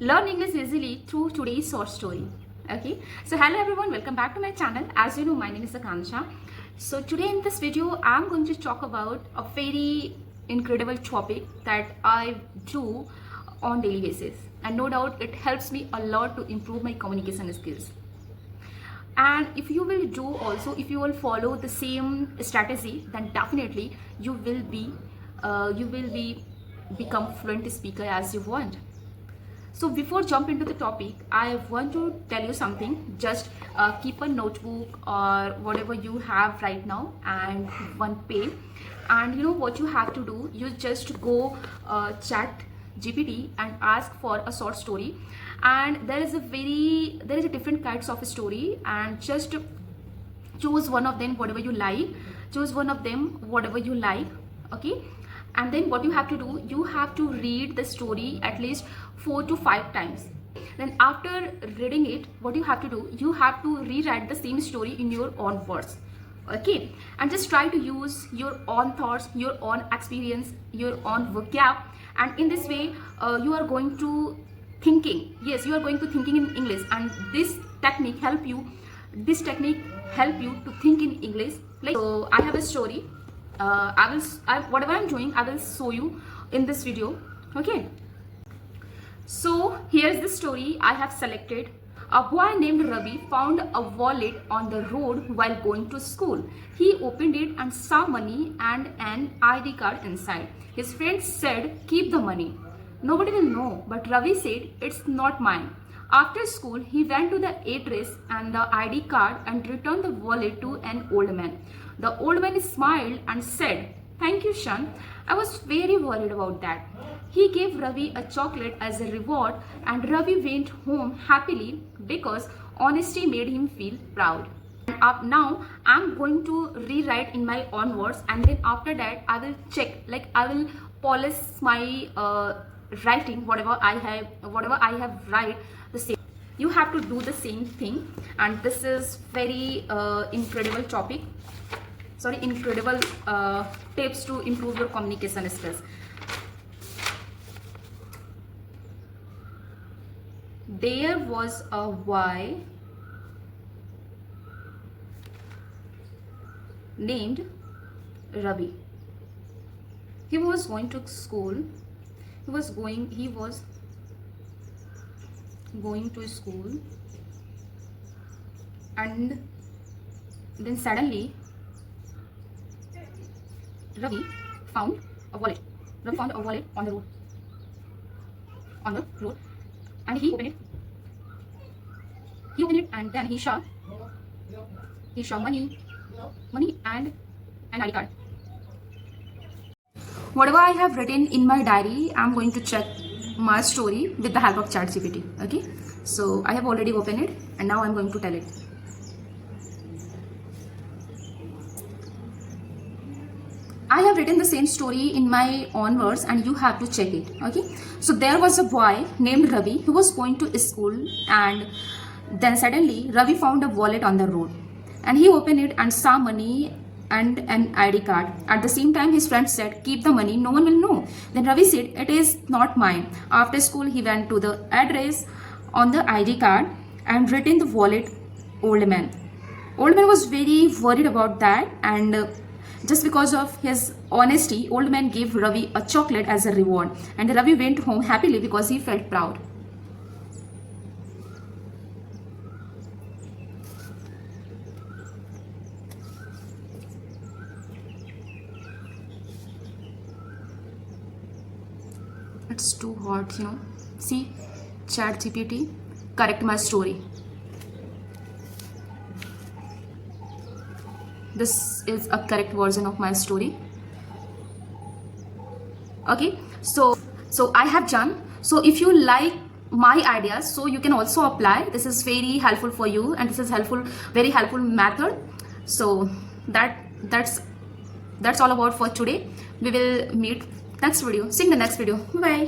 Learn English easily through today's short story. Okay, so hello everyone, welcome back to my channel. As you know, my name is Akansha. So today in this video I'm going to talk about a very incredible topic that I do on daily basis, and no doubt it helps me a lot to improve my communication skills. And if you will do also, if you will follow the same strategy, then definitely you will be become fluent speaker as you want. So before jump into the topic, I want to tell you something. Just keep a notebook or whatever you have right now and one pen. And you know what you have to do? You just go chat GPT and ask for a short story. And there is a different kinds of story, and just choose one of them, whatever you like. Choose one of them, whatever you like. Okay. And then what you have to do, you have to read the story at least 4 to 5 times. Then after reading it, what you have to do, you have to rewrite the same story in your own words. Okay, and just try to use your own thoughts, your own experience, your own vocab, and in this way you are going to thinking. Yes, you are going to thinking in English, and this technique help you to think in English. Like, so I have a story. Whatever I'm doing, I will show you in this video. Okay, so here's the story I have selected. A boy named Ravi found a wallet on the road while going to school. He opened it and saw money and an ID card inside. His friends said, "Keep the money. Nobody will know," but Ravi said, "It's not mine." After school, he went to the address and the ID card and returned the wallet to an old man. The old man smiled and said, "Thank you, son. I was very worried about that." He gave Ravi a chocolate as a reward, and Ravi went home happily because honesty made him feel proud. And now I'm going to rewrite in my own words, and then after that I will check, like I will polish my writing, whatever I have write the same. You have to do the same thing, and this is very incredible tips to improve your communication skills. There was a boy named Ravi. He was going to school. He was going to school, and then suddenly Ravi found a wallet. On the road, and he opened it, and then he saw money and an ID card. Whatever I have written in my diary, I'm going to check my story with the help of ChatGPT. Okay, so I have already opened it, and now I'm going to tell it. I have written the same story in my own words, and you have to check it. Okay, so there was a boy named Ravi who was going to school, and then suddenly Ravi found a wallet on the road, and he opened it and saw money and an ID card. At the same time, his friend said, "Keep the money, no one will know." Then Ravi said, "It is not mine." After school, he went to the address on the ID card and returned the wallet. Old man was very worried about that, and just because of his honesty, old man gave Ravi a chocolate as a reward, and Ravi went home happily because he felt proud. It's too hot, you know. See, ChatGPT, correct my story. This is a correct version of my story. Okay, so I have done. So if you like my ideas, so you can also apply. This is very helpful for you, and this is very helpful method. So that's all about for today. We will meet next video. See you in the next video. Bye.